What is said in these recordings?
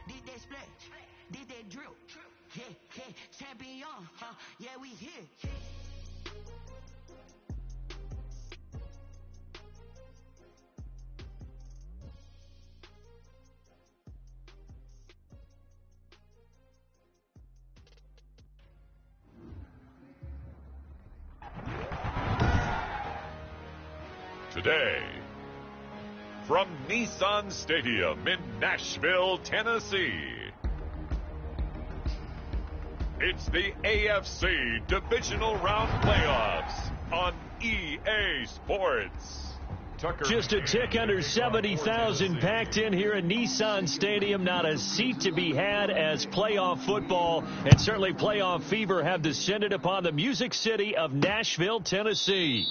Did that splash? Did that drill? Yeah, yeah, champion, yeah, we here. Today, from Nissan Stadium in Nashville, Tennessee, it's the AFC Divisional Round Playoffs on EA Sports. Just a tick under 70,000 packed in here at Nissan Stadium. Not a seat to be had as playoff football and certainly playoff fever have descended upon the Music City of Nashville, Tennessee.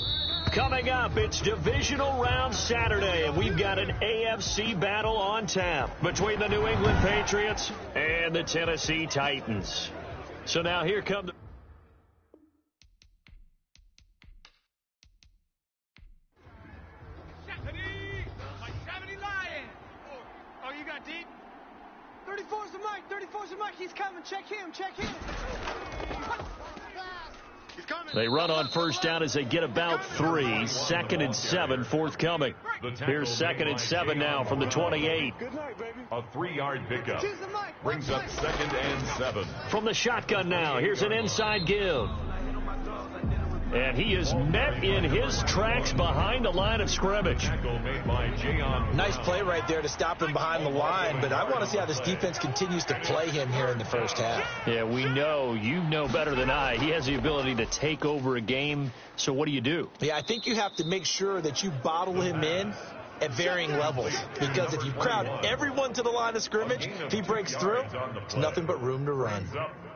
Coming up, it's Divisional Round Saturday, and we've got an AFC battle on tap between the New England Patriots and the Tennessee Titans. So now here come the... Oh, you got deep? 34's the mic. 34's the mic. He's coming. Check him. Check him. He's coming. They run on first down as they get about 3. 2nd and 7 forthcoming. Here's 2nd and 7 now from the 28. Good night, baby. A 3-yard pickup brings up 2nd and 7. From the shotgun now, here's an inside give. And he is met in his tracks behind the line of scrimmage. Nice play right there to stop him behind the line, but I want to see how this defense continues to play him here in the first half. Yeah, we know, you know better than I, he has the ability to take over a game. So what do? Yeah, I think you have to make sure that you bottle him in at varying levels, because if you crowd everyone to the line of scrimmage, if he breaks through, it's nothing but room to run.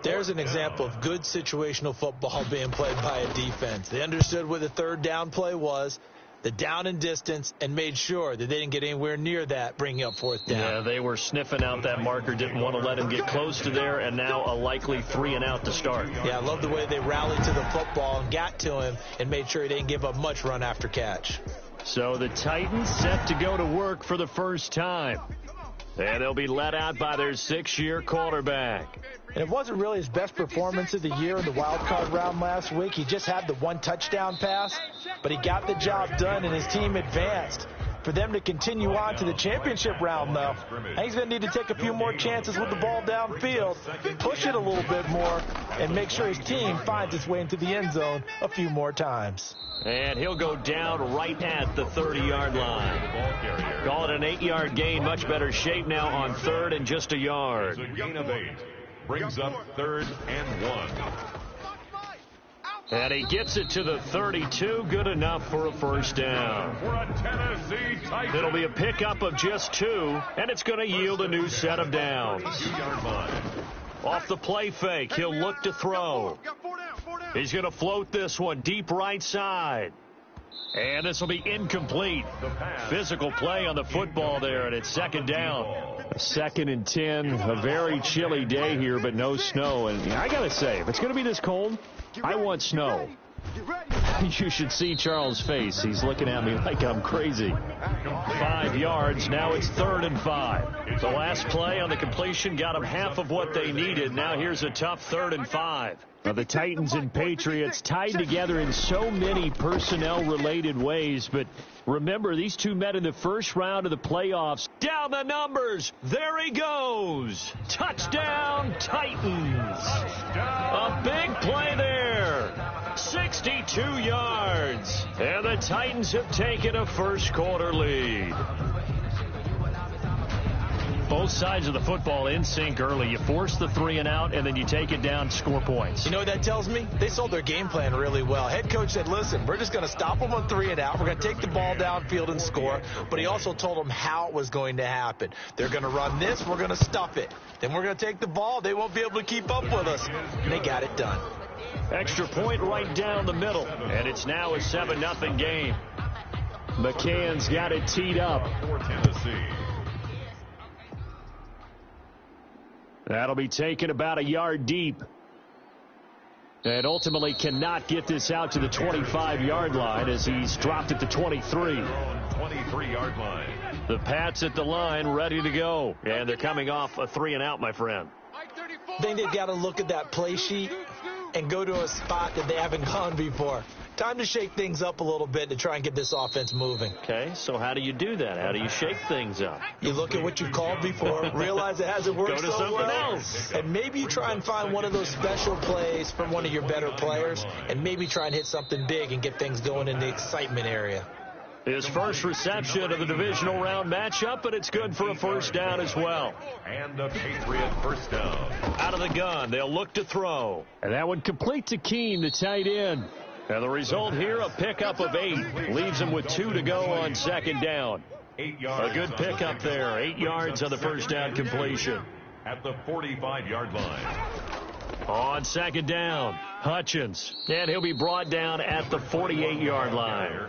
There's an example of good situational football being played by a defense. They understood what the third down play was, the down and distance, and made sure that they didn't get anywhere near that, bringing up 4th down. Yeah, they were sniffing out that marker, didn't want to let him get close to there, and now a likely 3 and out to start. Yeah, I love the way they rallied to the football and got to him and made sure he didn't give up much run after catch. So the Titans set to go to work for the first time. And they'll be let out by their 6-year quarterback. And it wasn't really his best performance of the year in the wild card round last week. He just had the 1 touchdown pass, but he got the job done and his team advanced. For them to continue on to the championship round, though, he's going to need to take a few more chances with the ball downfield, push it a little bit more, and make sure his team finds its way into the end zone a few more times. And he'll go down right at the 30-yard line. Call it an 8-yard gain. Much better shape now on 3rd and just a yard. It's a gain of 8. Brings up 3rd and 1. And he gets it to the 32. Good enough for a first down. For a Tennessee Titan. It'll be a pickup of just 2, and it's going to yield a new set of downs. 2-yard line. Off the play fake, he'll look to throw. He's going to float this one deep right side. And this will be incomplete. Physical play on the football there, and it's 2nd down. 2nd and 10, a very chilly day here, but no snow. And I got to say, if it's going to be this cold, I want snow. You should see Charles' face. He's looking at me like I'm crazy. 5 yards. Now it's 3rd and 5. The last play on the completion got them half of what they needed. Now here's a tough 3rd and 5. Now the Titans and Patriots tied together in so many personnel-related ways, but remember, these two met in the first round of the playoffs. Down the numbers. There he goes. Touchdown, Titans. A big play there. 62 yards. And the Titans have taken a first-quarter lead. Both sides of the football in sync early. You force the 3 and out, and then you take it down, score points. You know what that tells me? They sold their game plan really well. Head coach said, listen, we're just going to stop them on 3 and out. We're going to take the ball downfield and score. But he also told them how it was going to happen. They're going to run this. We're going to stuff it. Then we're going to take the ball. They won't be able to keep up with us. And they got it done. Extra point right down the middle. And it's now a 7-0 game. McCann's got it teed up. For Tennessee. That'll be taken about a yard deep. And ultimately cannot get this out to the 25-yard line as he's dropped at the 23. 23-yard line. The Pats at the line, ready to go. And they're coming off a 3-and-out, my friend. I think they've got to look at that play sheet and go to a spot that they haven't gone before. Time to shake things up a little bit to try and get this offense moving. Okay, so how do you do that? How do you shake things up? You look at what you called before, realize it hasn't worked Go to so something well, else. and maybe you try and find one of those special plays from one of your better players, and maybe try and hit something big and get things going in the excitement area. His first reception of the divisional round matchup, but it's good for a first down as well. And a Patriot first down. Out of the gun, they'll look to throw. And that would complete to Keene, the tight end. And the result here, a pickup of 8. Leaves him with 2 to go on second down. 8 yards. A good pickup there. 8 yards on the first down completion. At the 45-yard line. On second down, Hutchins. And he'll be brought down at the 48-yard line.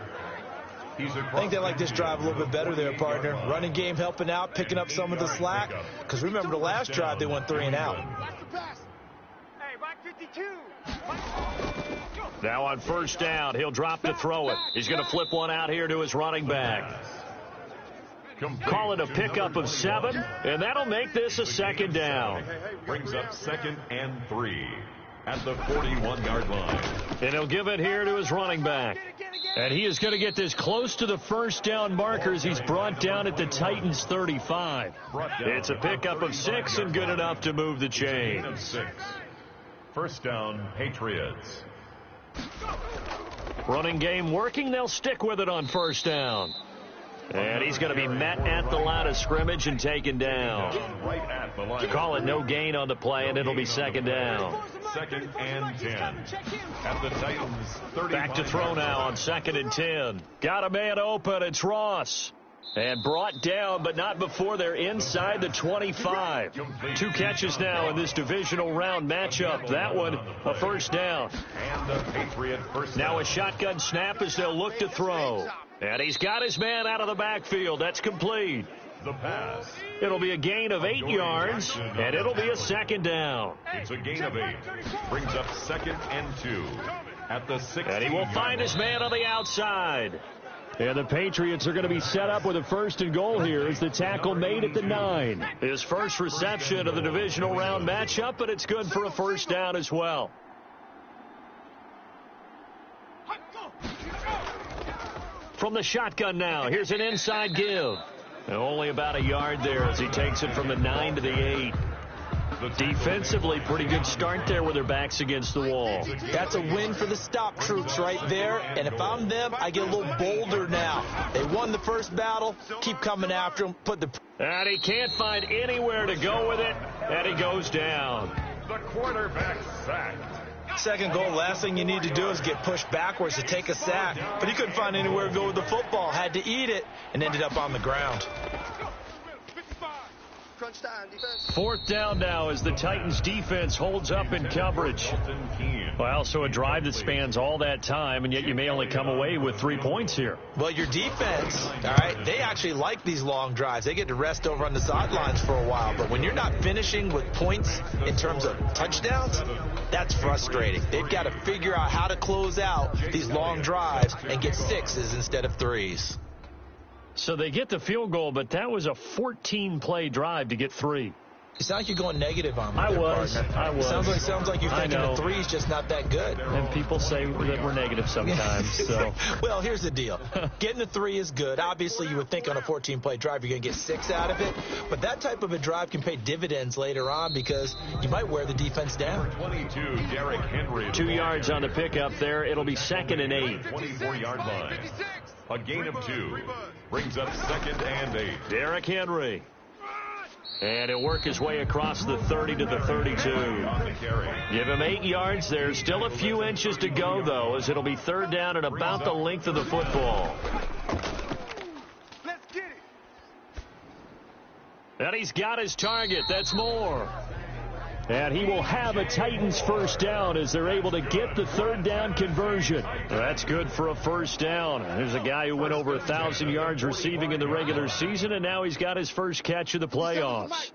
I think they like this drive a little bit better there, partner. Running game helping out, picking up some of the slack. Because remember the last drive, they went 3-and-out. Hey, back 52. Now on first down, he'll drop to throw it. He's going to flip one out here to his running back. Call it a pickup of 7, and that'll make this a second down. Brings up 2nd and 3 at the 41-yard line. And he'll give it here to his running back. And he is going to get this close to the first down markers. He's brought down at the Titans 35. It's a pickup of 6 and good enough to move the chains. 6. First down, Patriots. Running game working. They'll stick with it on first down. And he's going to be met at the line of scrimmage and taken down. Right at the line. Call it no gain on the play, and it'll be second down. 2nd and 10. At the Titans 35. Back to throw now on 2nd and 10. Got a man open. It's Ross. And brought down, but not before they're inside the 25. 2 catches now in this divisional round matchup. That one, a first down. And a Patriot first down. Now a shotgun snap as they'll look to throw. And he's got his man out of the backfield. That's complete. The pass. It'll be a gain of 8 yards, and it'll be a second down. It's a gain of 8. Brings up 2nd and 2 at the 16. And he will find his man on the outside. And the Patriots are going to be set up with a first and goal here as the tackle made at the 9. His first reception of the divisional round matchup, but it's good for a first down as well. From the shotgun now, here's an inside give. And only about a yard there as he takes it from the 9 to the 8. Defensively, pretty good start there with their backs against the wall. That's a win for the stop troops right there. And if I'm them, I get a little bolder now. They won the first battle. Keep coming after them. And he can't find anywhere to go with it. And he goes down. The quarterback sacked. Second goal, last thing you need to do is get pushed backwards to take a sack. But he couldn't find anywhere to go with the football. Had to eat it and ended up on the ground. Fourth down now as the Titans defense holds up in coverage. Well, so a drive that spans all that time, and yet you may only come away with 3 points here. Well, your defense, all right, they actually like these long drives. They get to rest over on the sidelines for a while. But when you're not finishing with points in terms of touchdowns, that's frustrating. They've got to figure out how to close out these long drives and get 6s instead of 3s. So they get the field goal, but that was a 14-play drive to get 3. You sound like you're going negative on me. I was. Sounds like you're thinking the 3's just not that good. And people say that we're negative sometimes. So. Well, here's the deal. Getting the 3 is good. Obviously, you would think on a 14-play drive you're going to get 6 out of it. But that type of a drive can pay dividends later on because you might wear the defense down. 22, Derrick Henry. 2 yards on the pickup there. It'll be 2nd and 8. 24-yard line. A gain of 2. Brings up 2nd and 8. Derrick Henry. And he'll work his way across the 30 to the 32. Give him 8 yards. There's still a few inches to go, though, as it'll be third down at about the length of the football. Let's get it. And he's got his target. That's more. And he will have a Titans first down as they're able to get the third down conversion. That's good for a first down. There's a guy who went over 1,000 yards receiving in the regular season, and now he's got his first catch of the playoffs.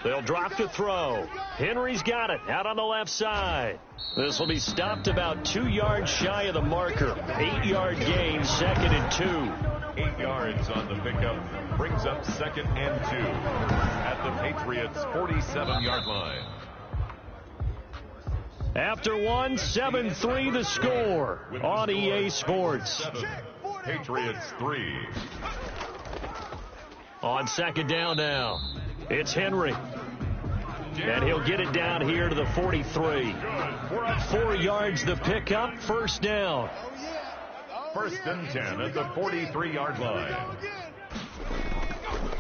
They'll drop to throw. Henry's got it out on the left side. This will be stopped about 2 yards shy of the marker. 8-yard gain, 2nd and 2. 8 yards on the pickup. Brings up 2nd and 2 at the Patriots' 47-yard line. After 1, 7-3 the score on EA Sports. 7, Patriots 3. On 2nd down now, it's Henry. And he'll get it down here to the 43. 4 yards the pickup, 1st down. 1st and 10 at the 43-yard line.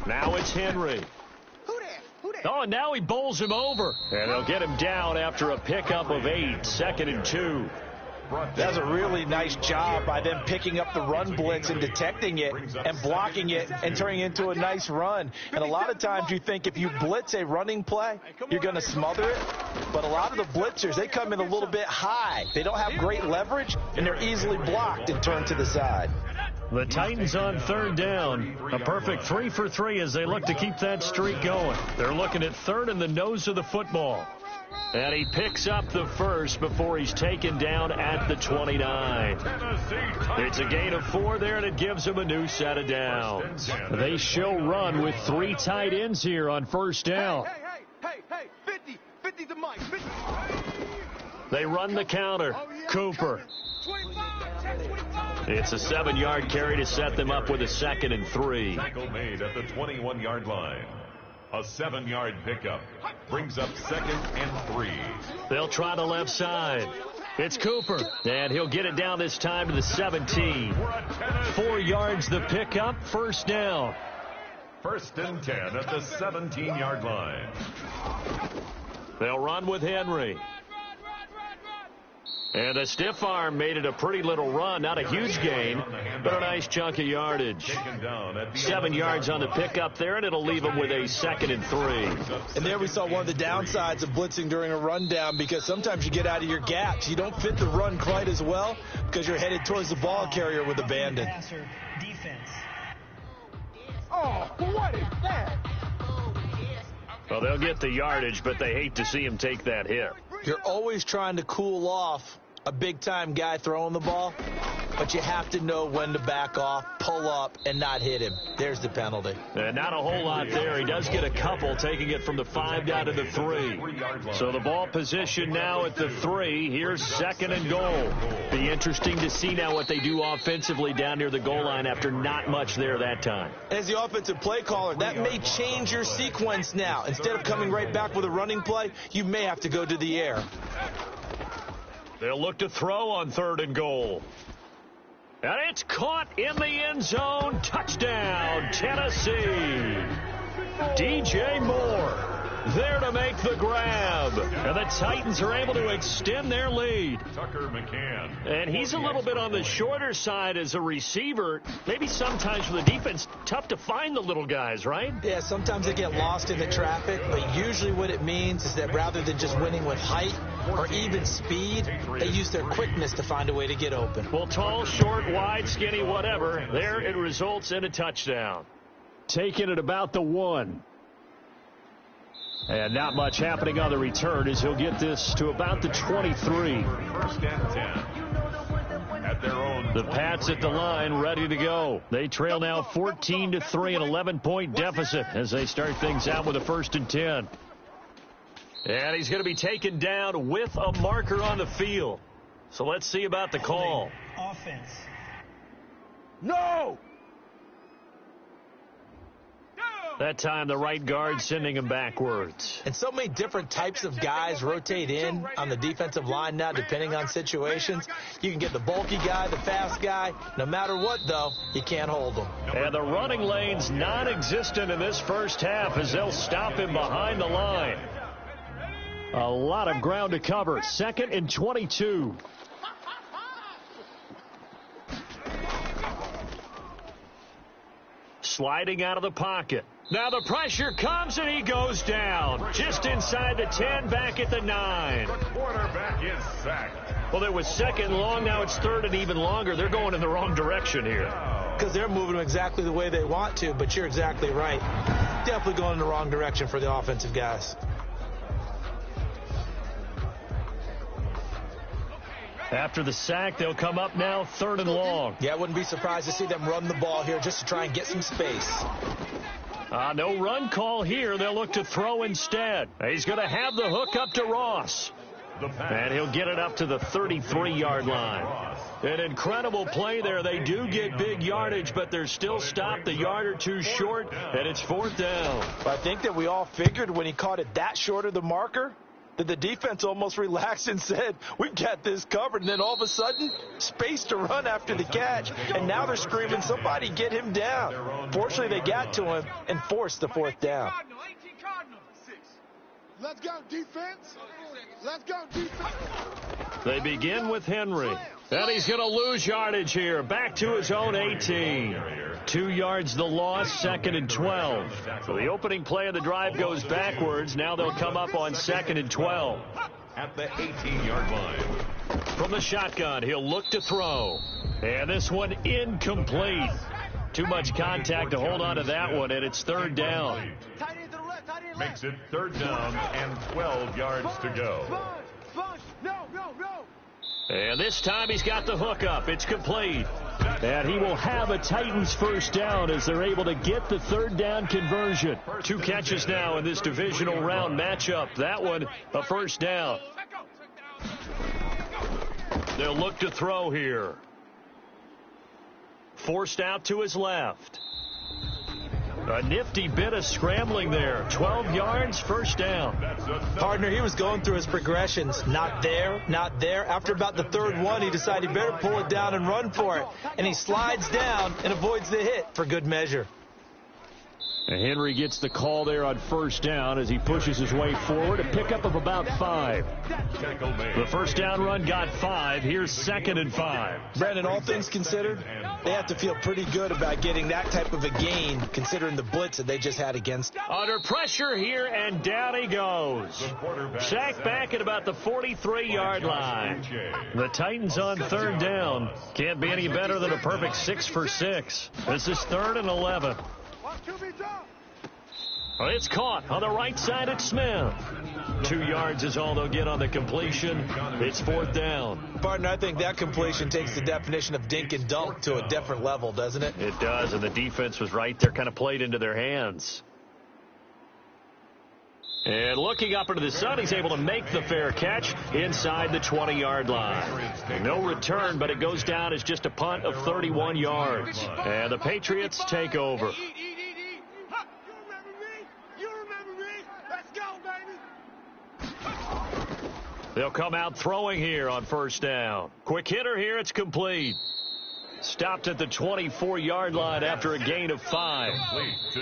Now it's Henry. Oh, and now he bowls him over. And they'll get him down after a pickup of 8, 2nd and 2. That's a really nice job by them picking up the run blitz and detecting it and blocking it and turning it into a nice run. And a lot of times you think if you blitz a running play, you're going to smother it. But a lot of the blitzers, they come in a little bit high. They don't have great leverage, and they're easily blocked and turned to the side. The Titans on 3rd down. A perfect 3 for 3 as they look to keep that streak going. They're looking at 3rd in the nose of the football. And he picks up the 1st before he's taken down at the 29. It's a gain of 4 there, and it gives him a new set of downs. They show run with 3 tight ends here on 1st down. Hey, 50 the mic, 50. They run the counter. Cooper. 25. It's a 7-yard carry to set them up with a 2nd and 3. Tackle made at the 21-yard line. A 7-yard pickup brings up 2nd and 3. They'll try the left side. It's Cooper, and he'll get it down this time to the 17. 4 yards the pickup, 1st down. 1st and 10 at the 17-yard line. They'll run with Henry. And a stiff arm made it a pretty little run. Not a huge gain, but a nice chunk of yardage. 7 yards on the pickup there, and it'll leave them with a 2nd and 3. And there we saw one of the downsides of blitzing during a rundown, because sometimes you get out of your gaps. You don't fit the run quite as well because you're headed towards the ball carrier with abandon. Oh, what is that? Well, they'll get the yardage, but they hate to see him take that hit. You're always trying to cool off a big-time guy throwing the ball, but you have to know when to back off, pull up, and not hit him. There's the penalty. Not a whole lot there. He does get a couple, taking it from the 5 down to the 3. So the ball position now at the 3. Here's 2nd and goal. Be interesting to see now what they do offensively down near the goal line after not much there that time. As the offensive play caller, that may change your sequence now. Instead of coming right back with a running play, you may have to go to the air. They'll look to throw on 3rd and goal. And it's caught in the end zone. Touchdown, Tennessee. DJ Moore there to make the grab. And the Titans are able to extend their lead. Tucker McCann. And he's a little bit on the shorter side as a receiver. Maybe sometimes for the defense, tough to find the little guys, right? Yeah, sometimes they get lost in the traffic, but usually what it means is that rather than just winning with height or even speed, they use their quickness to find a way to get open. Well, tall, short, wide, skinny, whatever, there it results in a touchdown. Taken at about the 1. And not much happening on the return as he'll get this to about the 23. 1st and 10. At their own. The Pats at the line ready to go. They trail now 14-3, an 11-point deficit as they start things out with a 1st and 10. And he's going to be taken down with a marker on the field. So let's see about the call. Offense. No! That time the right guard sending him backwards. And so many different types of guys rotate in on the defensive line now depending on situations. You can get the bulky guy, the fast guy. No matter what, though, you can't hold them. And the running lane's non-existent in this first half as they'll stop him behind the line. A lot of ground to cover. 2nd and 22. Sliding out of the pocket. Now the pressure comes and he goes down. Just inside the 10, back at the 9. The quarterback is sacked. Well, it was 2nd long. Now it's 3rd and even longer. They're going in the wrong direction here. because they're moving them exactly the way they want to, but you're exactly right. Definitely going in the wrong direction for the offensive guys. After the sack, they'll come up now 3rd and long. Yeah, I wouldn't be surprised to see them run the ball here just to try and get some space. No run call here. They'll look to throw instead. He's going to have the hook up to Ross. And he'll get it up to the 33-yard line. An incredible play there. They do get big yardage, but they're still stopped a yard or two short, and it's 4th down. I think that we all figured when he caught it that short of the marker that the defense almost relaxed and said, we've got this covered. And then all of a sudden, space to run after the catch. And now they're screaming, somebody get him down. Fortunately, they got to him and forced the 4th down. Let's go, defense. Let's go, defense. They begin with Henry. And he's going to lose yardage here. Back to his own 18. 2 yards the loss, 2nd and 12. So the opening play of the drive goes backwards. Now they'll come up on 2nd and 12. At the 18-yard line. From the shotgun, he'll look to throw. And this one incomplete. Too much contact to hold on to that one, and it's 3rd down. Makes it 3rd down and 12 yards to go. And this time he's got the hook up. It's complete. And he will have a Titans 1st down as they're able to get the 3rd down conversion. 2 catches now in this divisional round matchup. That one, a 1st down. They'll look to throw here. Forced out to his left. A nifty bit of scrambling there. 12 yards, 1st down. Partner, he was going through his progressions. Not there, not there. After about the 3rd one, he decided he better pull it down and run for it. And he slides down and avoids the hit for good measure. And Henry gets the call there on 1st down as he pushes his way forward. A pickup of about 5. The 1st down run got 5. Here's 2nd and 5. Brandon, all things considered, they have to feel pretty good about getting that type of a gain considering the blitz that they just had against. Under pressure here, and down he goes. Sacked back at about the 43-yard line. The Titans on 3rd down. Can't be any better than a perfect 6 for 6. This is 3rd and 11. It's caught on the right side at Smith. 2 yards is all they'll get on the completion. It's 4th down. Partner, I think that completion takes the definition of dink and dunk to a different level, doesn't it? It does, and the defense was right there, kind of played into their hands. And looking up into the sun, he's able to make the fair catch inside the 20-yard line. No return, but it goes down as just a punt of 31 yards. And the Patriots take over. They'll come out throwing here on 1st down. Quick hitter here, it's complete. Stopped at the 24-yard line after a gain of 5.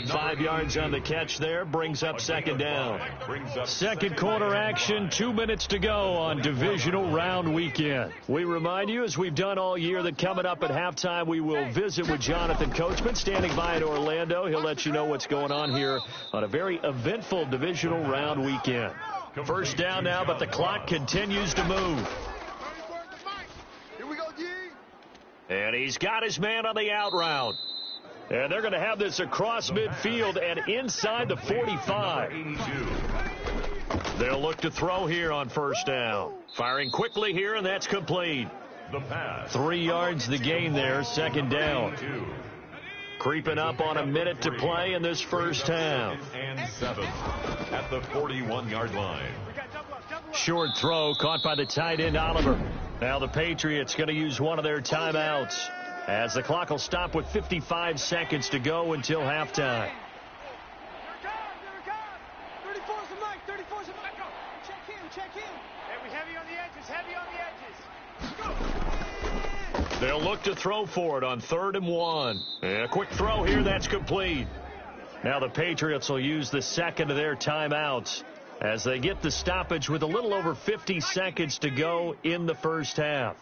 5 yards on the catch there, brings up 2nd down. 2nd quarter action, 2 minutes to go on divisional round weekend. We remind you, as we've done all year, that coming up at halftime, we will visit with Jonathan Coachman, standing by in Orlando. He'll let you know what's going on here on a very eventful divisional round weekend. 1st down now, but the clock continues to move. And he's got his man on the out route. And they're going to have this across midfield and inside the 45. They'll look to throw here on 1st down. Firing quickly here, and that's complete. 3 yards the gain there, 2nd down. Creeping up on a minute to play in this 1st half. And 7 at the 41-yard line. Short throw caught by the tight end Oliver. Now the Patriots going to use one of their timeouts as the clock will stop with 55 seconds to go until halftime. 34's the mic. 34's the mic. Check in. Heavy on the edges. They'll look to throw for it on 3rd and 1. And a quick throw here, that's complete. Now the Patriots will use the 2nd of their timeouts as they get the stoppage with a little over 50 seconds to go in the 1st half.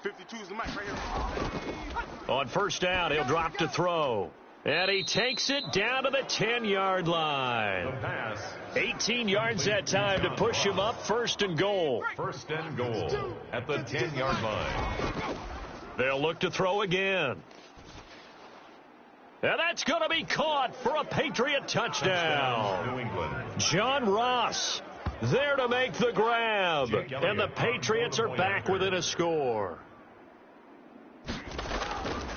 52's the mic right here. On 1st down, he'll drop to throw. And he takes it down to the 10-yard line. 18 yards that time to push him up, 1st and goal. 1st and goal at the 10-yard line. They'll look to throw again. And that's going to be caught for a Patriot touchdown. New England. John Ross there to make the grab. And the Patriots are back within a score.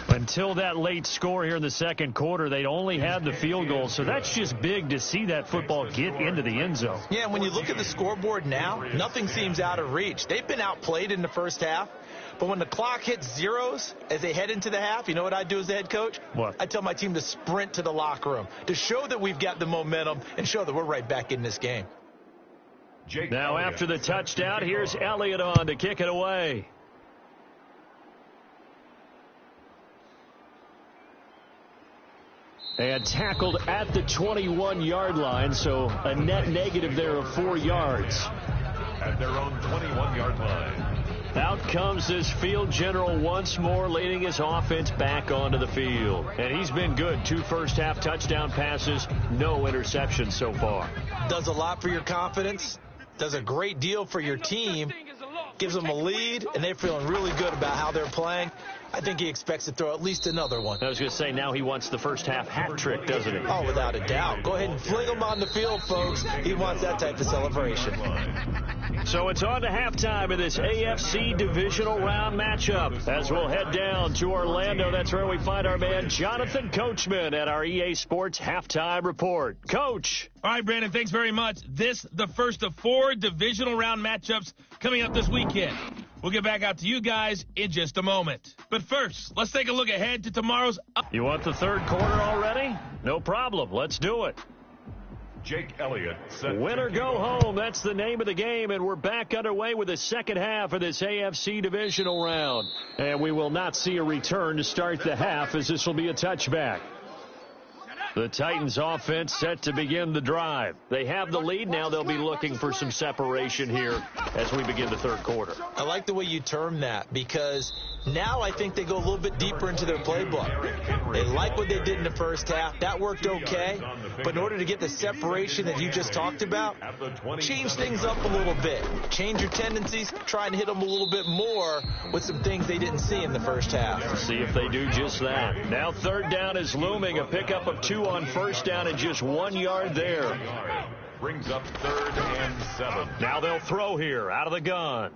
Until that late score here in the second quarter, they'd only had the field goal. So that's just big to see that football get into the end zone. Yeah, when you look at the scoreboard now, nothing seems out of reach. They've been outplayed in the first half. But when the clock hits zeros as they head into the half, you know what I do as the head coach? What? I tell my team to sprint to the locker room to show that we've got the momentum and show that we're right back in this game. Now after the touchdown, here's Elliott on to kick it away. And tackled at the 21-yard line, so a net negative there of 4 yards. At their own 21-yard line. Out comes this field general once more, leading his offense back onto the field. And he's been good. 2 first-half touchdown passes, no interceptions so far. Does a lot for your confidence, does a great deal for your team, gives them a lead, and they're feeling really good about how they're playing. I think he expects to throw at least another one. I was going to say, now he wants the first-half hat trick, doesn't he? Oh, without a doubt. Go ahead and fling him on the field, folks. He wants that type of celebration. So it's on to halftime of this AFC divisional round matchup. As we'll head down to Orlando, that's where we find our man Jonathan Coachman at our EA Sports Halftime Report. Coach. All right, Brandon, thanks very much. This, the first of 4 divisional round matchups coming up this weekend. We'll get back out to you guys in just a moment. But first, let's take a look ahead to tomorrow's... You want the third quarter already? No problem. Let's do it. Jake Elliott. Win or go home, that's the name of the game, and we're back underway with the second half of this AFC divisional round. And we will not see a return to start the half, as this will be a touchback. The Titans offense set to begin the drive. They have the lead. Now they'll be looking for some separation here as we begin the third quarter. I like the way you term that, because now I think they go a little bit deeper into their playbook. They like what they did in the first half. That worked okay. But in order to get the separation that you just talked about, change things up a little bit. Change your tendencies. Try and hit them a little bit more with some things they didn't see in the first half. See if they do just that. Now third down is looming. A pickup of 2 on first down and just 1 yard there. Brings up 3rd and 7. Now they'll throw here out of the gun.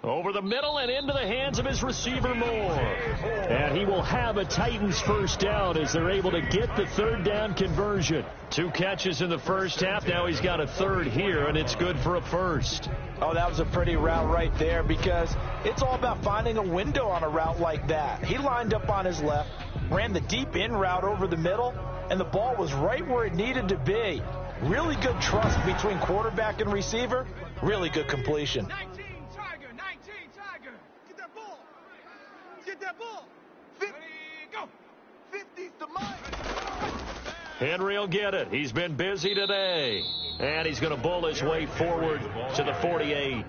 Over the middle and into the hands of his receiver Moore. And he will have a Titans first down as they're able to get the third down conversion. 2 catches in the first half. Now he's got a third here, and it's good for a first. Oh, that was a pretty route right there, because it's all about finding a window on a route like that. He lined up on his left, ran the deep in route over the middle, and the ball was right where it needed to be. Really good trust between quarterback and receiver. Really good completion. 19 Tiger. Get that ball. Get that ball. 50, go. 50's the mark. Henry will get it. He's been busy today. And he's going to bull his way forward to the 48.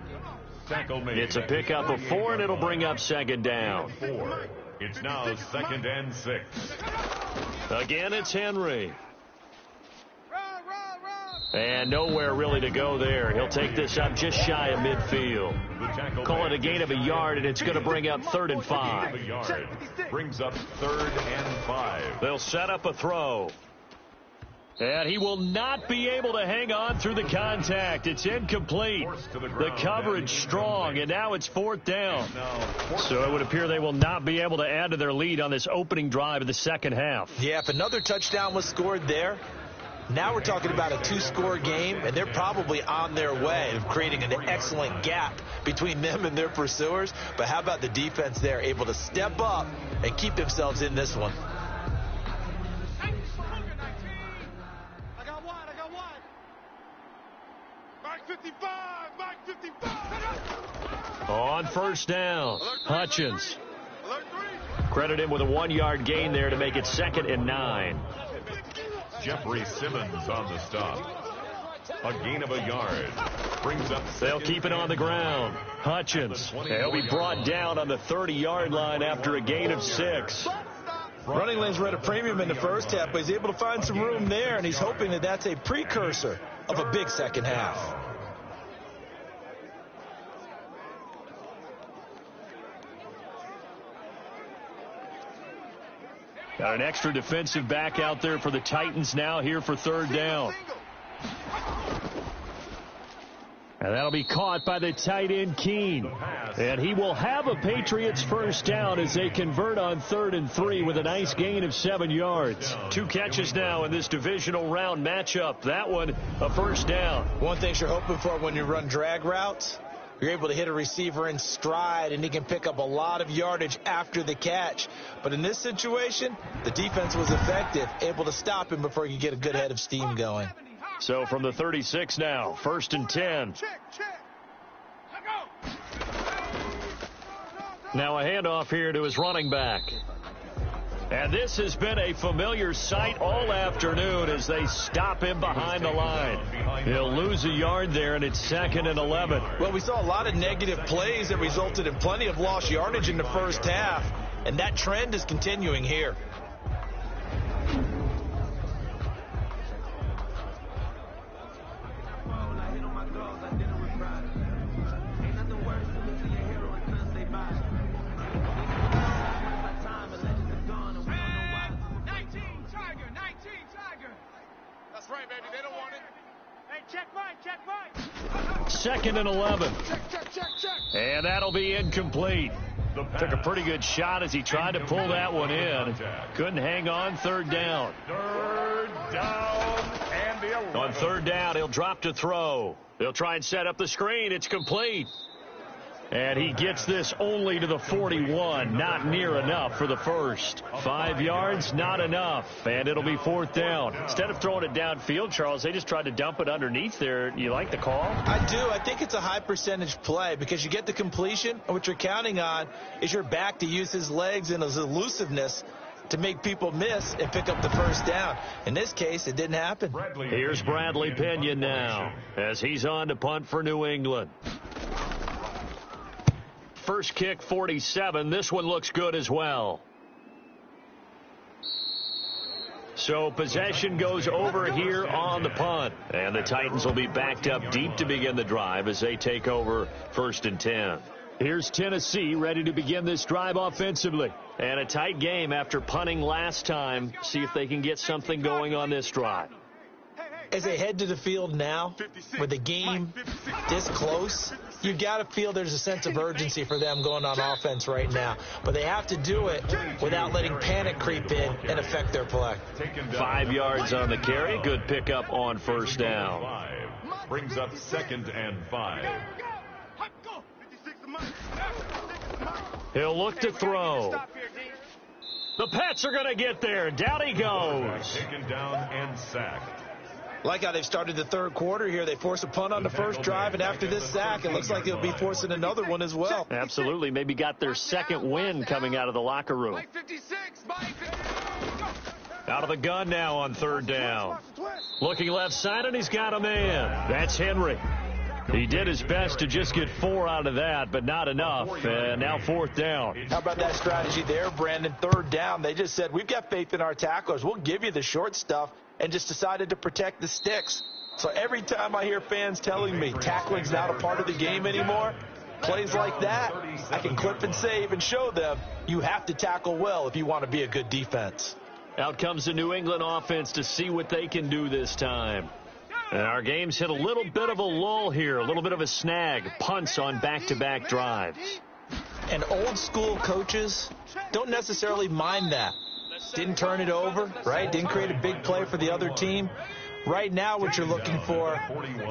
It's a pickup of 4, and it'll bring up second down. 4. It's now 2nd and 6. Again, it's Henry. Run. And nowhere really to go there. He'll take this up just shy of midfield. Call it a gain of a yard, and it's going to bring up 3rd and 5. Brings up 3rd and 5. They'll set up a throw. And he will not be able to hang on through the contact. It's incomplete. The coverage strong, and now it's 4th down. So it would appear they will not be able to add to their lead on this opening drive of the second half. Yeah, if another touchdown was scored there, now we're talking about a 2-score game, and they're probably on their way of creating an excellent gap between them and their pursuers. But how about the defense there, able to step up and keep themselves in this one? I got one. Back 55. On first down, Hutchins. Alert 3. Credit him with a 1-yard gain there to make it 2nd and 9. Jeffrey Simmons on the stop. A gain of a yard. Brings up. They'll keep it on the ground. Hutchins. He'll be brought down on the 30-yard line after a gain of 6. Running lanes were at a premium in the first half, but he's able to find some room there, and he's hoping that that's a precursor of a big second half. Got an extra defensive back out there for the Titans now here for third down. And that'll be caught by the tight end, Keene. And he will have a Patriots first down as they convert on 3rd and 3 with a nice gain of 7 yards. 2 catches now in this divisional round matchup. That one, a first down. One thing you're hoping for when you run drag routes, you're able to hit a receiver in stride, and he can pick up a lot of yardage after the catch. But in this situation, the defense was effective, able to stop him before he could get a good head of steam going. So from the 36 now, 1st and 10. Now a handoff here to his running back. And this has been a familiar sight all afternoon as they stop him behind the line. He'll lose a yard there, and it's 2nd and 11. Well, we saw a lot of negative plays that resulted in plenty of lost yardage in the first half, and that trend is continuing here. Right, baby. They don't want it. Hey, check mine. 2nd and 11. Check. And that'll be incomplete. Took a pretty good shot as he tried to pull that one in. Couldn't hang on. 3rd down. 3rd down and the 11. On 3rd down, he'll drop to throw. They'll try and set up the screen. It's complete. And he gets this only to the 41. Not near enough for the first. 5 yards, not enough. And it'll be 4th down. Instead of throwing it downfield, Charles, they just tried to dump it underneath there. You like the call? I do. I think it's a high percentage play because you get the completion, and what you're counting on is your back to use his legs and his elusiveness to make people miss and pick up the first down. In this case, it didn't happen. Here's Bradley Pinion now as he's on to punt for New England. First kick, 47. This one looks good as well. So possession goes over here on the punt. And the Titans will be backed up deep to begin the drive as they take over 1st and 10. Here's Tennessee ready to begin this drive offensively. And a tight game after punting last time. See if they can get something going on this drive. As they head to the field now, with the game this close, you got to feel there's a sense of urgency for them going on offense right now. But they have to do it without letting panic creep in and affect their play. 5 yards on the carry. Good pickup on 1st down. Brings up 2nd and 5. He'll look to throw. The Pats are going to get there. Down he goes. Taken down and sacked. Like how they've started the 3rd quarter here. They force a punt on the first drive, and after this sack, it looks like they'll be forcing another one as well. Absolutely. Maybe got their 2nd win coming out of the locker room. Out of the gun now on 3rd down. Looking left side, and he's got a man. That's Henry. He did his best to just get 4 out of that, but not enough. And now 4th down. How about that strategy there, Brandon? 3rd down. They just said, we've got faith in our tacklers. We'll give you the short stuff, and just decided to protect the sticks. So every time I hear fans telling me tackling's not a part of the game anymore, plays like that, I can clip and save and show them you have to tackle well if you want to be a good defense. Out comes the New England offense to see what they can do this time. And our game's hit a little bit of a lull here, a little bit of a snag. Punts on back-to-back drives. And old school coaches don't necessarily mind that. Didn't turn it over, right? Didn't create a big play for the other team. Right now what you're looking for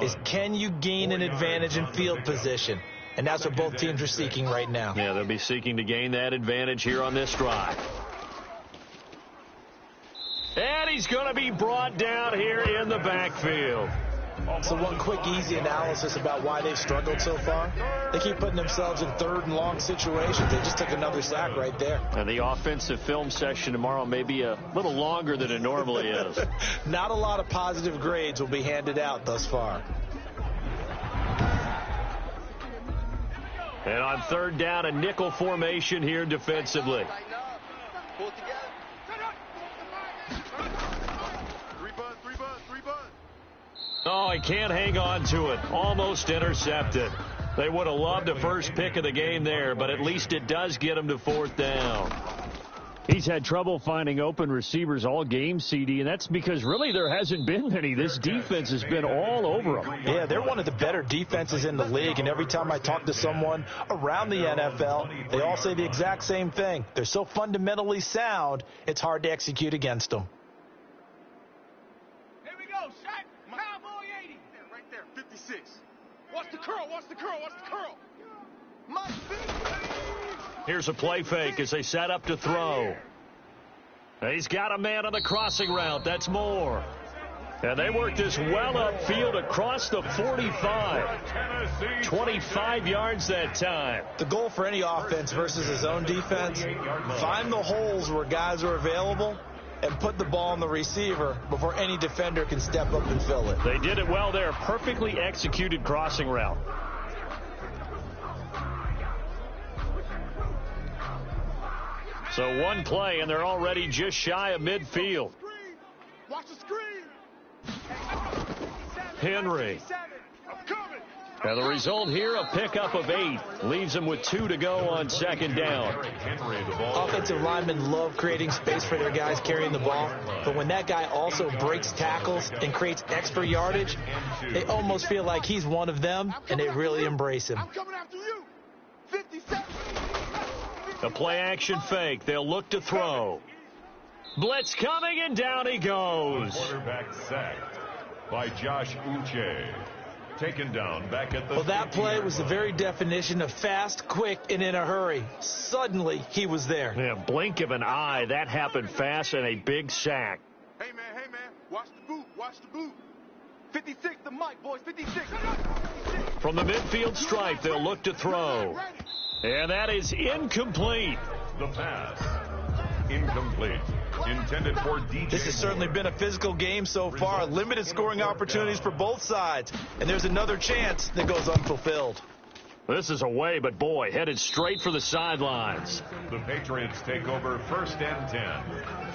is, can you gain an advantage in field position? And that's what both teams are seeking right now. Yeah, they'll be seeking to gain that advantage here on this drive. And he's going to be brought down here in the backfield. So one quick, easy analysis about why they've struggled so far. They keep putting themselves in 3rd and long situations. They just took another sack right there. And the offensive film session tomorrow may be a little longer than it normally is. Not a lot of positive grades will be handed out thus far. And on 3rd down, a nickel formation here defensively. Oh, he can't hang on to it. Almost intercepted. They would have loved a first pick of the game there, but at least it does get him to 4th down. He's had trouble finding open receivers all game, CD, and that's because really there hasn't been many. This defense has been all over them. Yeah, they're one of the better defenses in the league, and every time I talk to someone around the NFL, they all say the exact same thing. They're so fundamentally sound, it's hard to execute against them. Here we go, Shaq. Cowboy 80. Right there, 56. Watch the curl, watch the curl, watch the curl. My feet. Here's a play fake as they set up to throw. He's got a man on the crossing route. That's Moore. And they work this well upfield across the 45. 25 yards that time. The goal for any offense versus his own defense, find the holes where guys are available and put the ball on the receiver before any defender can step up and fill it. They did it well there. Perfectly executed crossing route. So one play, and they're already just shy of midfield. Watch the screen. Henry. And the result here, a pickup of 8. Leaves them with 2 to go on second down. Offensive linemen love creating space for their guys carrying the ball, but when that guy also breaks tackles and creates extra yardage, they almost feel like he's one of them, and they really embrace him. I'm coming after you. 57. A play-action fake. They'll look to throw. Blitz coming, and down he goes. Quarterback sacked by Josh Uche. Taken down back at the... Well, that play was the very definition of fast, quick, and in a hurry. Suddenly, he was there. Yeah, blink of an eye. That happened fast, and a big sack. Hey, man, watch the boot, watch the boot. 56, the mic, boys, 56. From the midfield stripe, they'll look to throw. And that is incomplete. The pass. Incomplete. Intended for DJ. This has certainly been a physical game so far. Limited scoring opportunities for both sides. And there's another chance that goes unfulfilled. This is away, but boy, headed straight for the sidelines. The Patriots take over 1st and 10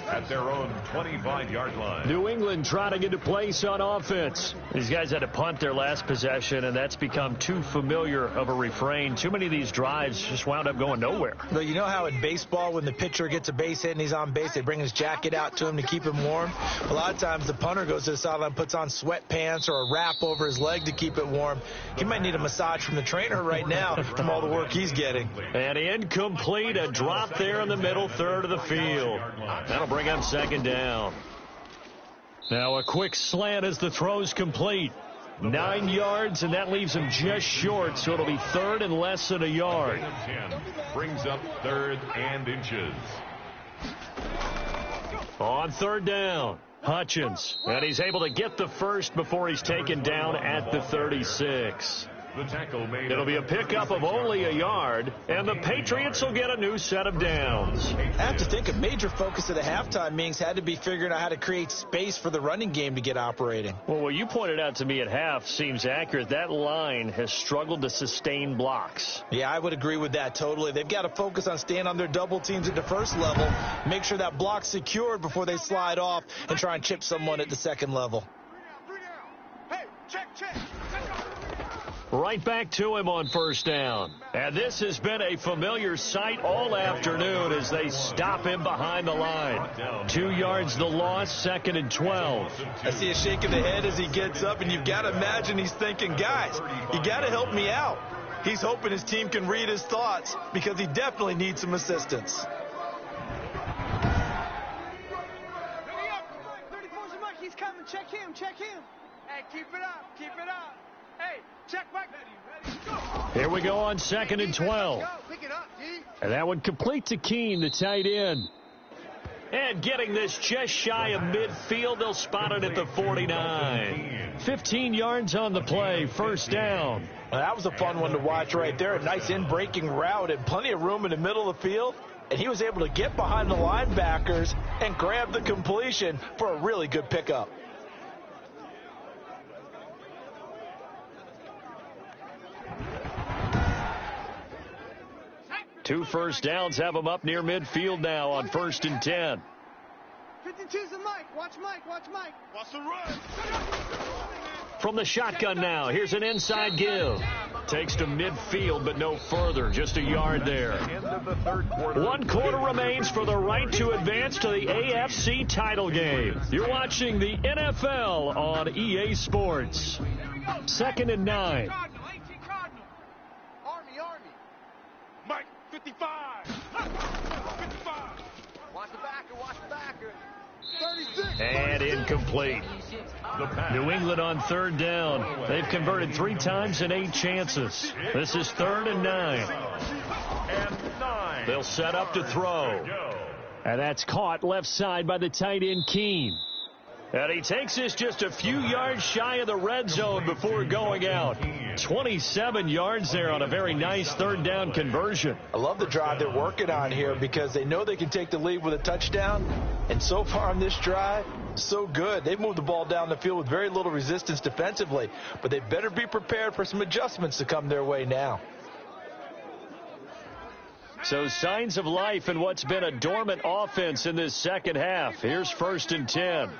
at their own 25-yard line. New England trying to get to place on offense. These guys had to punt their last possession, and that's become too familiar of a refrain. Too many of these drives just wound up going nowhere. Well, you know how in baseball, when the pitcher gets a base hit and he's on base, they bring his jacket out to him to keep him warm? A lot of times the punter goes to the sideline, puts on sweatpants or a wrap over his leg to keep it warm. He might need a massage from the trainer right now from all the work he's getting. And incomplete, a drop there in the middle third of the field. That'll bring up second down. Now a quick slant as the throw's complete. 9 yards, and that leaves him just short, so it'll be third and less than a yard. Brings up 3rd and inches. On third down, Hutchins, and he's able to get the first before he's taken down at the 36. The tackle made. It'll be a pickup of only a yard, and the Patriots will get a new set of downs. I have to think a major focus of the halftime meetings had to be figuring out how to create space for the running game to get operating. Well, what you pointed out to me at half seems accurate. That line has struggled to sustain blocks. Yeah, I would agree with that totally. They've got to focus on staying on their double teams at the first level, make sure that block's secured before they slide off and try and chip someone at the second level. Hey, check. Right back to him on first down. And this has been a familiar sight all afternoon as they stop him behind the line. 2 yards the loss, 2nd and 12. I see a shake of the head as he gets up, and you've got to imagine he's thinking, guys, you got to help me out. He's hoping his team can read his thoughts because he definitely needs some assistance. 34's the mic, he's coming. Check him. Hey, keep it up. Hey, check back. Here we go on 2nd and 12. Pick it up, D. And that would complete to Keene, the tight end. And getting this just shy of midfield, they'll spot it at the 49. 15 yards on the play, first down. Well, that was a fun one to watch right there. A nice in-breaking route and plenty of room in the middle of the field. And he was able to get behind the linebackers and grab the completion for a really good pickup. Two first downs have them up near midfield now on 1st and 10. 52's the mic. Watch Mike. Watch the run. From the shotgun now, here's an inside give. Takes to midfield, but no further. Just a yard there. 1 quarter remains for the right to advance to the AFC title game. You're watching the NFL on EA Sports. 2nd and 9. Army. Mike, 55. 55. Watch the backer. 36. And incomplete. New England on 3rd down. They've converted 3 times in 8 chances. This is 3rd and 9. They'll set up to throw. And that's caught left side by the tight end Keene. And he takes this just a few yards shy of the red zone before going out. 27 yards there on a very nice 3rd down conversion. I love the drive they're working on here because they know they can take the lead with a touchdown. And so far on this drive, so good. They've moved the ball down the field with very little resistance defensively. But they better be prepared for some adjustments to come their way now. So signs of life in what's been a dormant offense in this second half. Here's 1st and 10.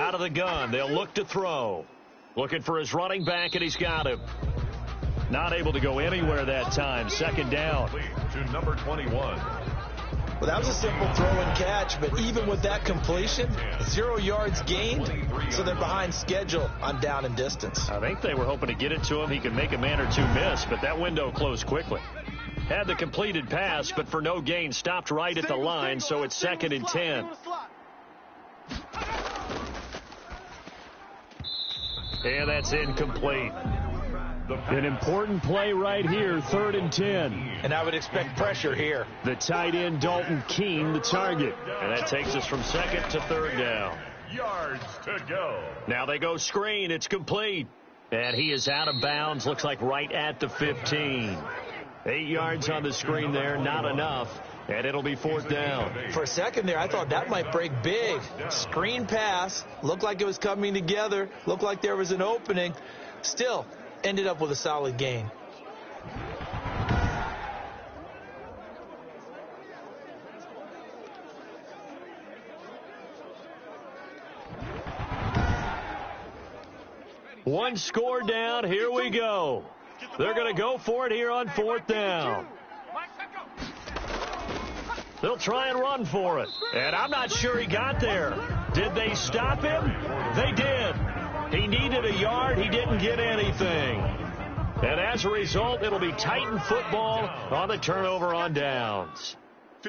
Out of the gun, they'll look to throw. Looking for his running back, and he's got him. Not able to go anywhere that time. 2nd down. To number 21. Well, that was a simple throw and catch, but even with that completion, 0 yards gained, so they're behind schedule on down and distance. I think they were hoping to get it to him. He could make a man or two miss, but that window closed quickly. Had the completed pass, but for no gain, stopped right at the line, so it's 2nd and 10. And that's incomplete. An important play right here, 3rd and 10. And I would expect pressure here. The tight end, Dalton Keene, the target. And that takes us from 2nd to 3rd down. Yards to go. Now they go screen. It's complete. And he is out of bounds. Looks like right at the 15. 8 yards on the screen there. Not enough. And it'll be 4th down. For a second there, I thought that might break big. Screen pass. Looked like it was coming together. Looked like there was an opening. Still, ended up with a solid gain. One score down. Here we go. They're going to go for it here on 4th down. They'll try and run for it. And I'm not sure he got there. Did they stop him? They did. He needed a yard. He didn't get anything. And as a result, it'll be Titan football on the turnover on downs.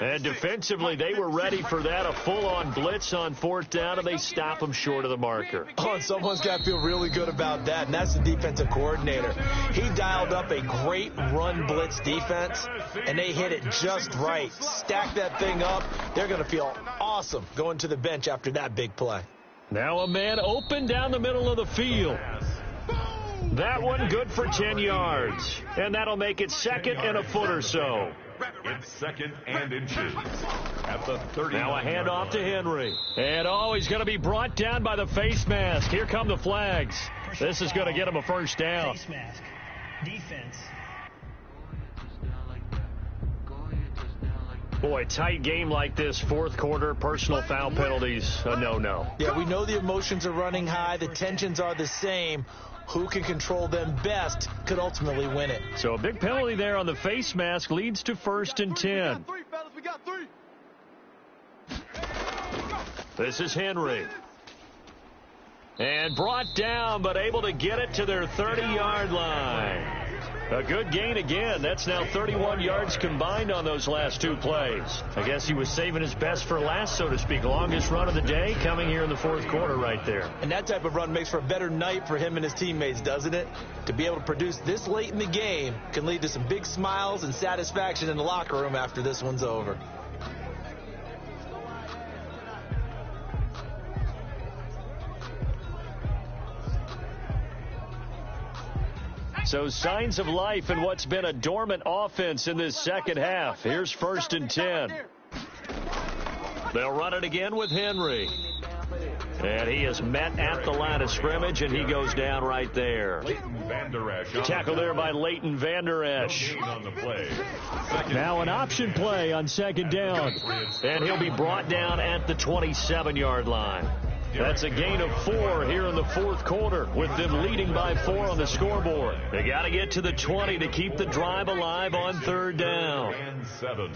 And defensively, they were ready for that, a full-on blitz on 4th down, and they stop them short of the marker. Oh, and someone's got to feel really good about that, and that's the defensive coordinator. He dialed up a great run blitz defense, and they hit it just right. Stack that thing up. They're going to feel awesome going to the bench after that big play. Now a man open down the middle of the field. That one good for 10 yards, and that'll make it 2nd and a foot or so. It's 2nd and inches at the 30. Now a handoff to Henry. And he's going to be brought down by the face mask. Here come the flags. This is going to get him a 1st down. Face mask. Defense. Boy, tight game like this, 4th quarter, personal foul penalties, a no-no. Yeah, we know the emotions are running high. The tensions are the same. Who can control them best could ultimately win it. So a big penalty there on the face mask leads to 1st and 10. We got 3. This is Henry. And brought down, but able to get it to their 30-yard line. A good gain again. That's now 31 yards combined on those last 2 plays. I guess he was saving his best for last, so to speak. Longest run of the day coming here in the 4th quarter right there. And that type of run makes for a better night for him and his teammates, doesn't it? To be able to produce this late in the game can lead to some big smiles and satisfaction in the locker room after this one's over. So signs of life in what's been a dormant offense in this second half. Here's 1st and 10. They'll run it again with Henry. And he is met at the line of scrimmage, and he goes down right there. Tackle there by Leighton Vander Esch. Now an option play on 2nd down. And he'll be brought down at the 27-yard line. That's a gain of 4 here in the fourth quarter, with them leading by 4 on the scoreboard. They got to get to the 20 to keep the drive alive on third down. And 7.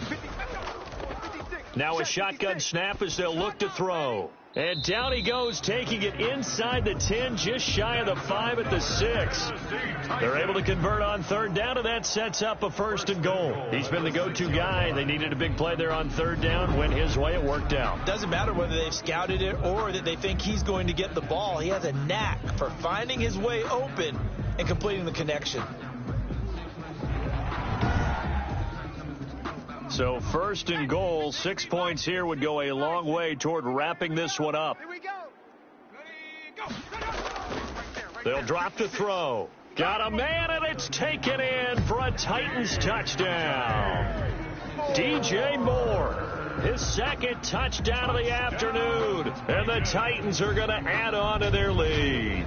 Now a shotgun snap as they'll look to throw. And down he goes, taking it inside the 10, just shy of the 5 at the 6. They're able to convert on third down, and that sets up a 1st and goal. He's been the go-to guy. They needed a big play there on third down. Went his way. It worked out. Doesn't matter whether they've scouted it or that they think he's going to get the ball. He has a knack for finding his way open and completing the connection. So 1st and goal, 6 points here would go a long way toward wrapping this one up. Here we go. Ready, go. They'll drop to throw. Got a man, and it's taken in for a Titans touchdown. DJ Moore, his 2nd touchdown of the afternoon, and the Titans are going to add on to their lead.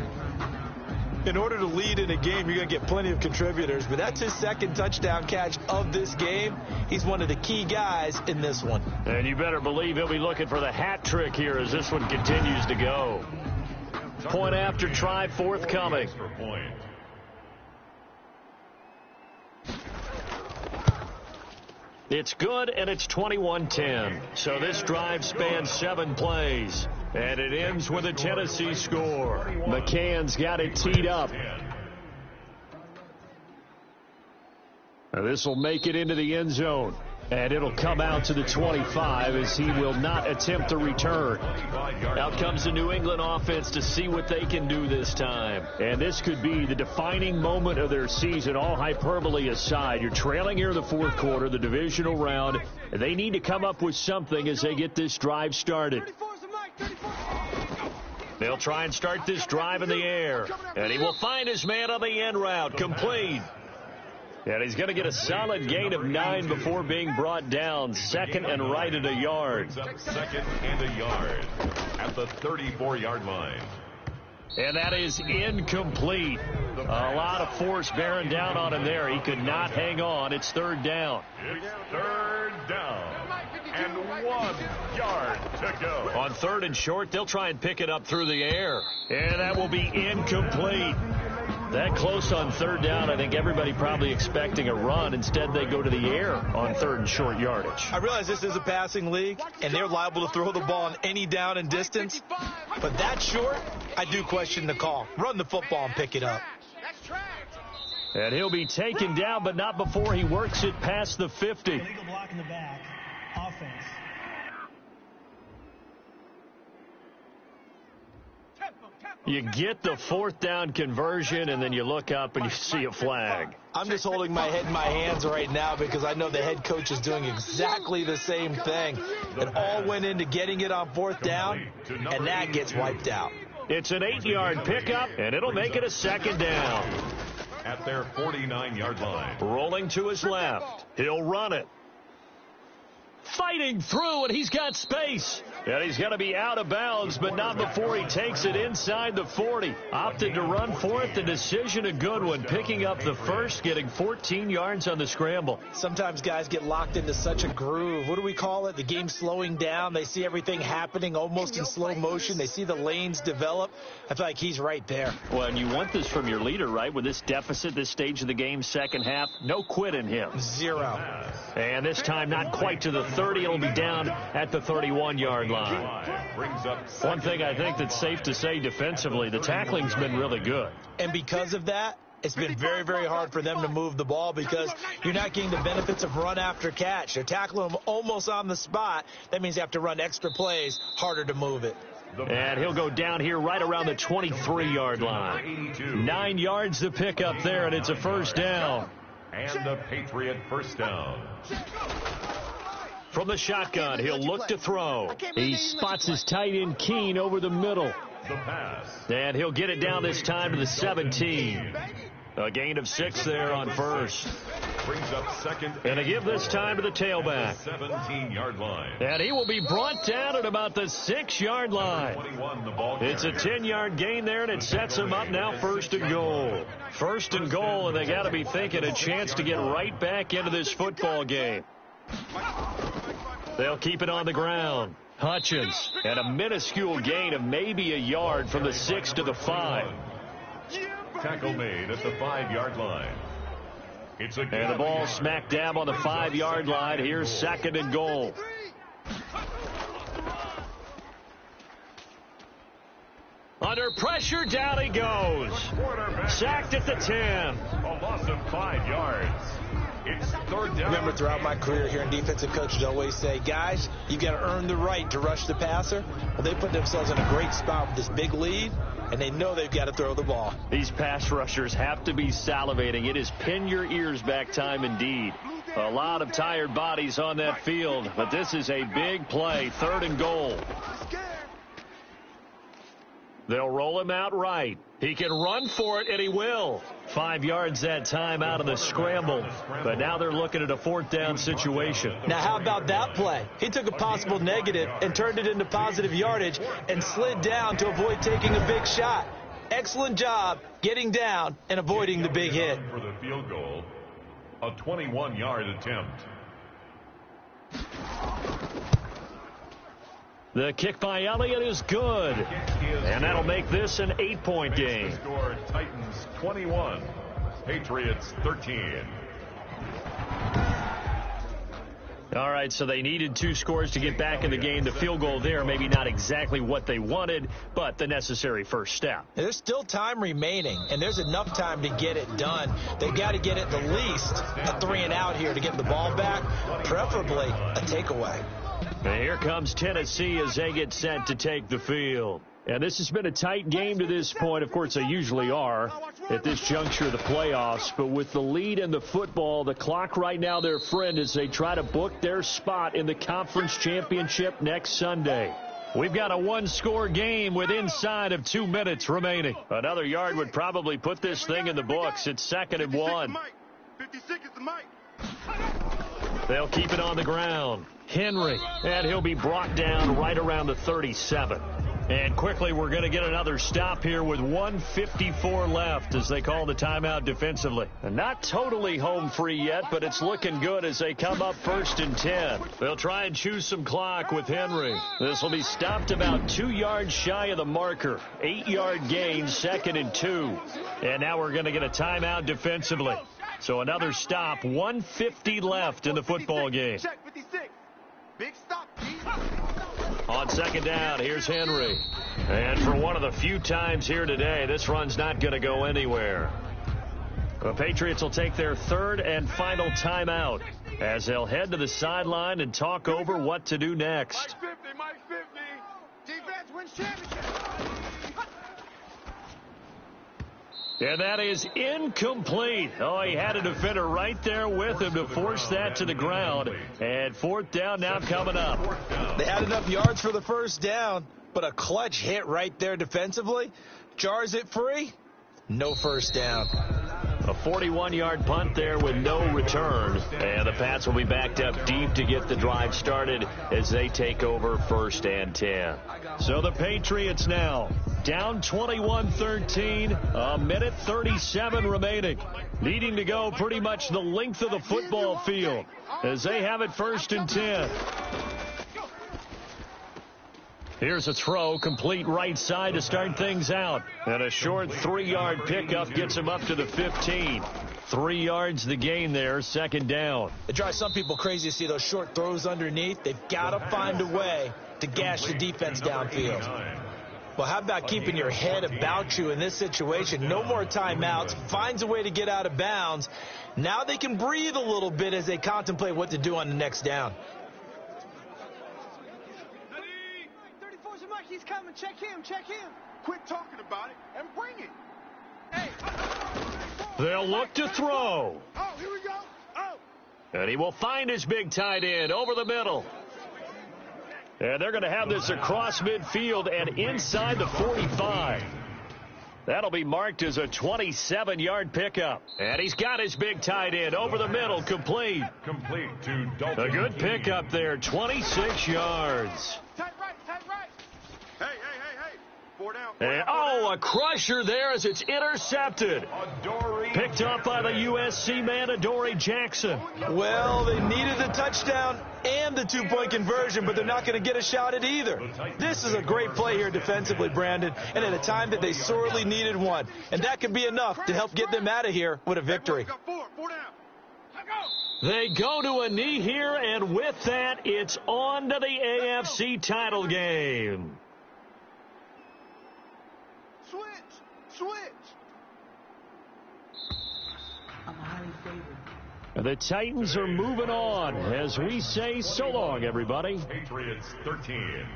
In order to lead in a game, you're going to get plenty of contributors, but that's his 2nd touchdown catch of this game. He's one of the key guys in this one. And you better believe he'll be looking for the hat trick here as this one continues to go. Point after try forthcoming. It's good, and it's 21-10. So this drive spans 7 plays. And it ends with a Tennessee score. McCann's got it teed up. Now this will make it into the end zone. And it'll come out to the 25 as he will not attempt a return. Out comes the New England offense to see what they can do this time. And this could be the defining moment of their season, all hyperbole aside. You're trailing here in the fourth quarter, the divisional round. They need to come up with something as they get this drive started. They'll try and start this drive in the air. And he will find his man on the end route, complete. And he's going to get a solid gain of 9 before being brought down. 2nd and right at a yard. 2nd and a yard at the 34-yard line. And that is incomplete. A lot of force bearing down on him there. He could not hang on. It's 3rd down. It's 3rd down. And 1 yard to go. On 3rd and short, they'll try and pick it up through the air. And that will be incomplete. That close on 3rd down, I think everybody probably expecting a run. Instead, they go to the air on 3rd and short yardage. I realize this is a passing league, and they're liable to throw the ball on any down and distance. But that short, I do question the call. Run the football and pick it up. And he'll be taken down, but not before he works it past the 50. Illegal block in the back. Offense. You get the 4th down conversion, and then you look up and you see a flag. I'm just holding my head in my hands right now because I know the head coach is doing exactly the same thing. It all went into getting it on 4th down, and that gets wiped out. It's an 8-yard pickup, and it'll make it a 2nd down. At their 49-yard line. Rolling to his left. He'll run it. Fighting through, and he's got space. And he's going to be out of bounds, but not before he takes it inside the 40. Opted to run for it. The decision a good one. Picking up the 1st, getting 14 yards on the scramble. Sometimes guys get locked into such a groove. What do we call it? The game slowing down. They see everything happening almost in slow motion. They see the lanes develop. I feel like he's right there. Well, and you want this from your leader, right? With this deficit, this stage of the game, 2nd half, no quit in him. 0. And this time not quite to the 30. It'll be down at the 31-yard line. One thing I think that's safe to say defensively, the tackling's been really good. And because of that, it's been very, very hard for them to move the ball because you're not getting the benefits of run after catch. They're tackling them almost on the spot. That means you have to run extra plays, harder to move it. And he'll go down here right around the 23-yard line. 9 yards to pick up there, and it's a 1st down. And the Patriot 1st down. From the shotgun, he'll look to throw. He spots his tight end Keene over the middle. The pass. And he'll get it down this time to the 17. A gain of 6 there on 1st. Brings up 2nd. And a give this time to the tailback. 17-yard line. And he will be brought down at about the 6-yard line. 21, the ball It's a 10-yard gain there, and it sets him up now 1st and goal. 1st and goal, and they got to be thinking a chance to get right back into this football game. They'll keep it on the ground. Hutchins, and a minuscule gain of maybe a yard from the 6 to the 5. Tackle made at the 5-yard line. And the ball smack dab on the 5-yard line. Here's 2nd and goal. Under pressure, down he goes. Sacked at the 10. A loss of 5 yards. It's 3rd down. Remember, throughout my career here in defensive coaches always say, guys, you got to earn the right to rush the passer. Well, they put themselves in a great spot with this big lead, and they know they've got to throw the ball. These pass rushers have to be salivating. It is pin your ears back time indeed. A lot of tired bodies on that field, but this is a big play. 3rd and goal. They'll roll him out right. He can run for it, and he will. 5 yards that time out of the scramble. But now they're looking at a 4th down situation. Now, how about that play? He took a possible negative and turned it into positive yardage and slid down to avoid taking a big shot. Excellent job getting down and avoiding the big hit. For the field goal, a 21-yard attempt. The kick by Elliott is good. And that'll make this an 8-point game. Score Titans 21, Patriots 13. All right, so they needed 2 scores to get back in the game. The field goal there, maybe not exactly what they wanted, but the necessary first step. There's still time remaining, and there's enough time to get it done. They've got to get at the least a 3-and-out here to get the ball back, preferably a takeaway. And here comes Tennessee as they get set to take the field. And this has been a tight game to this point. Of course, they usually are at this juncture of the playoffs. But with the lead in the football, the clock right now, their friend, as they try to book their spot in the conference championship next Sunday. We've got a 1-score game with inside of 2 minutes remaining. Another yard would probably put this thing in the books. It's 2nd and 1. 56 is the mic. They'll keep it on the ground. Henry, and he'll be brought down right around the 37. And quickly, we're going to get another stop here with 1:54 left as they call the timeout defensively. And not totally home free yet, but it's looking good as they come up 1st and 10. They'll try and choose some clock with Henry. This will be stopped about 2 yards shy of the marker. 8-yard gain, 2nd and 2. And now we're going to get a timeout defensively. So another stop, 1:50 left in the football game. Check 56. Big stop. On 2nd down, here's Henry. And for one of the few times here today, this run's not going to go anywhere. The Patriots will take their 3rd and final timeout as they'll head to the sideline and talk over what to do next. Mike 50. Defense wins championship. And that is incomplete. Oh, he had a defender right there with him to force that to the ground. And 4th down now coming up. They had enough yards for the 1st down, but a clutch hit right there defensively jars it free. No 1st down. A 41-yard punt there with no return. And the Pats will be backed up deep to get the drive started as they take over 1st and 10. So the Patriots now down 21-13, a minute 37 remaining. Needing to go pretty much the length of the football field as they have it 1st and 10. Here's a throw, complete right side to start things out. And a short 3-yard pickup gets him up to the 15. 3 yards the gain there, 2nd down. It drives some people crazy to see those short throws underneath. They've got to find a way to gash the defense downfield. Well, how about keeping your head about you in this situation? No more timeouts. Finds a way to get out of bounds. Now they can breathe a little bit as they contemplate what to do on the next down. 34's the mic. He's coming. Check him. Check him. Quit talking about it and bring it. Hey. They'll look to throw. Oh, here we go. Oh. And he will find his big tight end over the middle. And they're going to have this across midfield and inside the 45. That'll be marked as a 27-yard pickup. And he's got his big tight end over the middle, complete. Complete to Dalton. A good pickup there, 26 yards. Tight right. Tight right. Hey. 4 down. And, a crusher there as it's intercepted. Adoree Picked up by the USC man, Adoree Jackson. Well, they needed the touchdown and the two-point conversion, but they're not going to get a shot at either. This is a great play here defensively, Brandon, and at a time that they sorely needed one. And that could be enough to help get them out of here with a victory. They go to a knee here, and with that, it's on to the AFC title game. Switch. I'm highly favored. The Titans are moving on as we say so long, everybody. Patriots 13.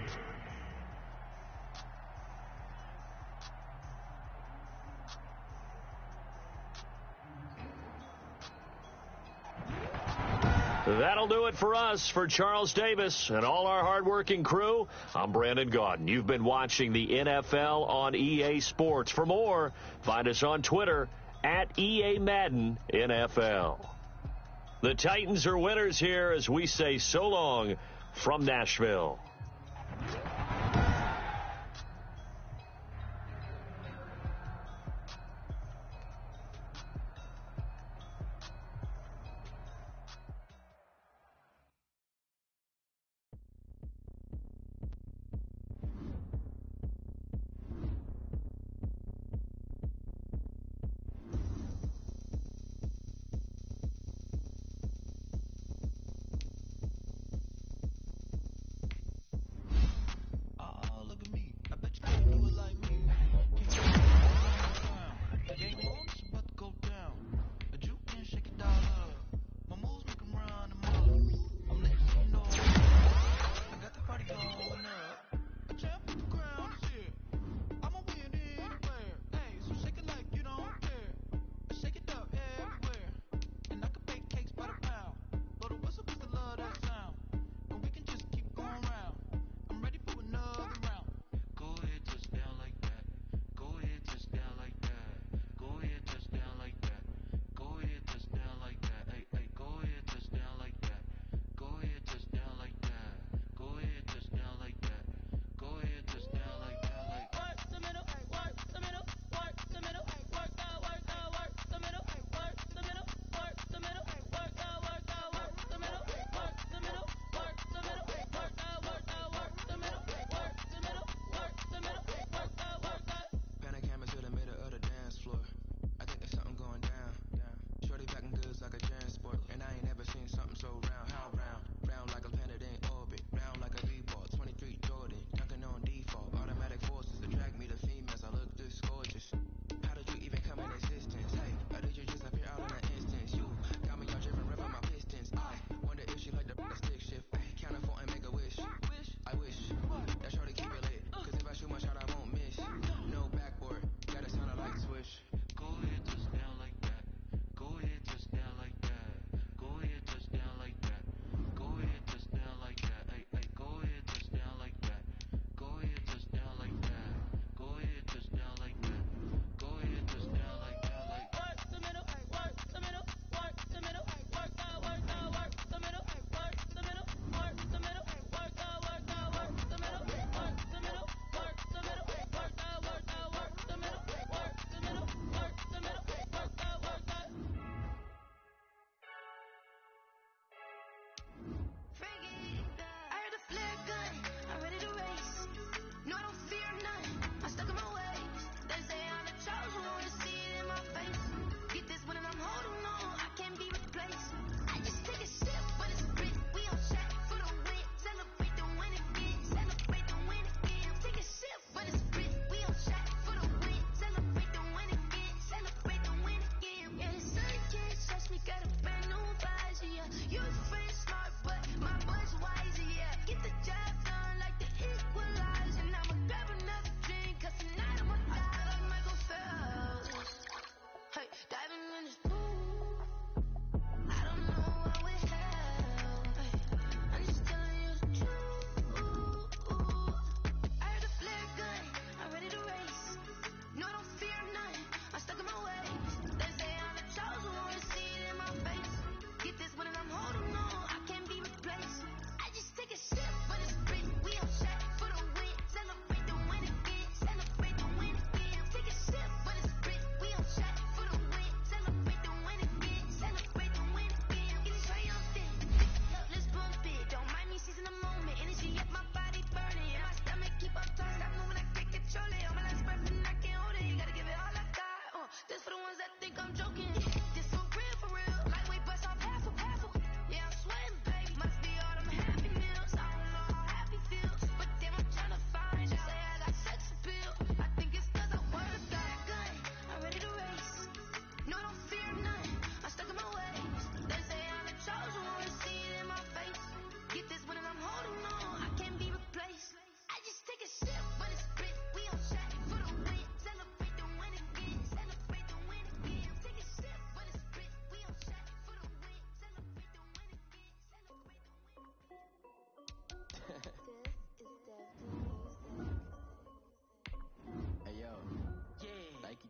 That'll do it for us. For Charles Davis and all our hardworking crew, I'm Brandon Gaudin. You've been watching the NFL on EA Sports. For more, find us on Twitter at EA Madden NFL. The Titans are winners here as we say so long from Nashville.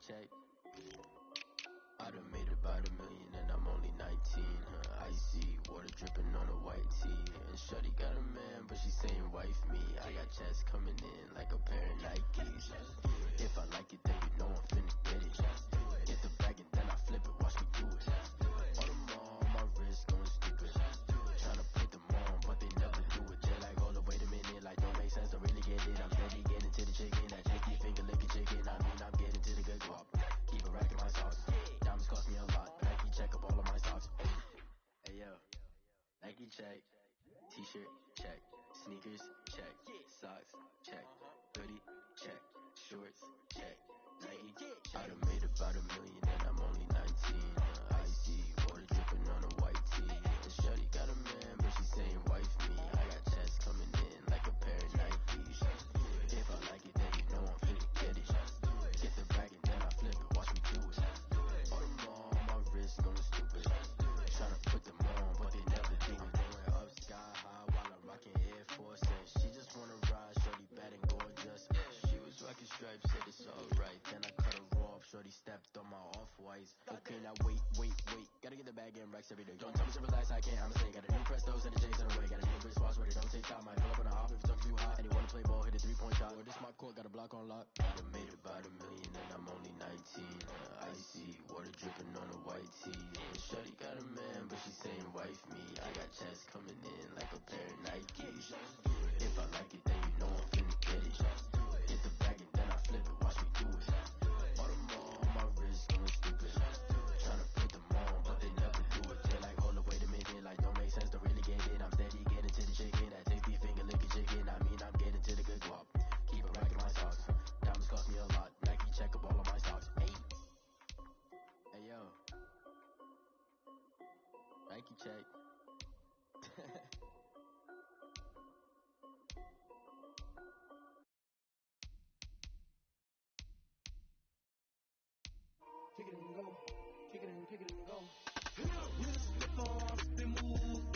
check. I done made about $1 million and I'm only 19. Icy water dripping on a white tee. And shorty got a man, but she saying wife me. I got chest coming in like a pair of Nikes. If I like it, then you know I'm finna get it. Get the bag and then I flip it, watch me do it. All them on my wrist going stupid. Tryna put them on, but they never do it. They're like, hold up, wait a minute, like don't make sense, don't really get it. I'm steady getting to the chicken, that chicky finger licking chicken. I mean, I'm getting to the good guap. Keep a rack in my socks. Diamonds cost me a lot. Nike check up all of my socks. Hey yo, Nike check. T-shirt check. Sneakers check. Socks check. Hoodie check. Shorts check. Nike. I done made about $1 million and I'm only 19. Icy water dripping on a white tee. And shorty got a man, but she saying wife me. I got chest coming in like a pair of Nikes. If I like it, then you know I'm finna get it. Get the bag and then I flip it, watch me do it. All them on my wrist going stupid. Tryna put them on, but they never do it. Going up sky high while I'm rocking Air Forces. She just wanna ride, shorty bad and gorgeous. She was rocking stripes, said it's alright. Then I cut her off, shorty stepped on my off-whites. Okay, now wait. Gotta get the bag and racks every day. Don't tell me to relax, I can't, I'ma say. Got a new Presto, send the J's on the way. Got a new British watch, but it don't take time. Might fill up on the hop if it's too hot. And you wanna play ball, hit a 3-point shot. Or this my court, got a block on lock. I done made about $1 million and I'm only 19. Icy water dripping on a white tee. And shorty got a man, but she saying wife me. I got chest coming in like a pair of Nikes. If I like it, then you know I'm finna get it. Get the bag and then I flip it, watch me do it. All them on my wrist going stupid. Tryna put them on, but they never do it. They're like, hold up, wait a minute, like don't make sense, don't really get it. I'm steady getting to the chicken, that tasty finger licking chicken. I mean, I'm getting to the good guap. Keep a rack in my socks. Diamonds cost me a lot. Nike check up all of my socks. Hey yo, Nike check. Kick it and go. Kick it and go. You slip on, spin move.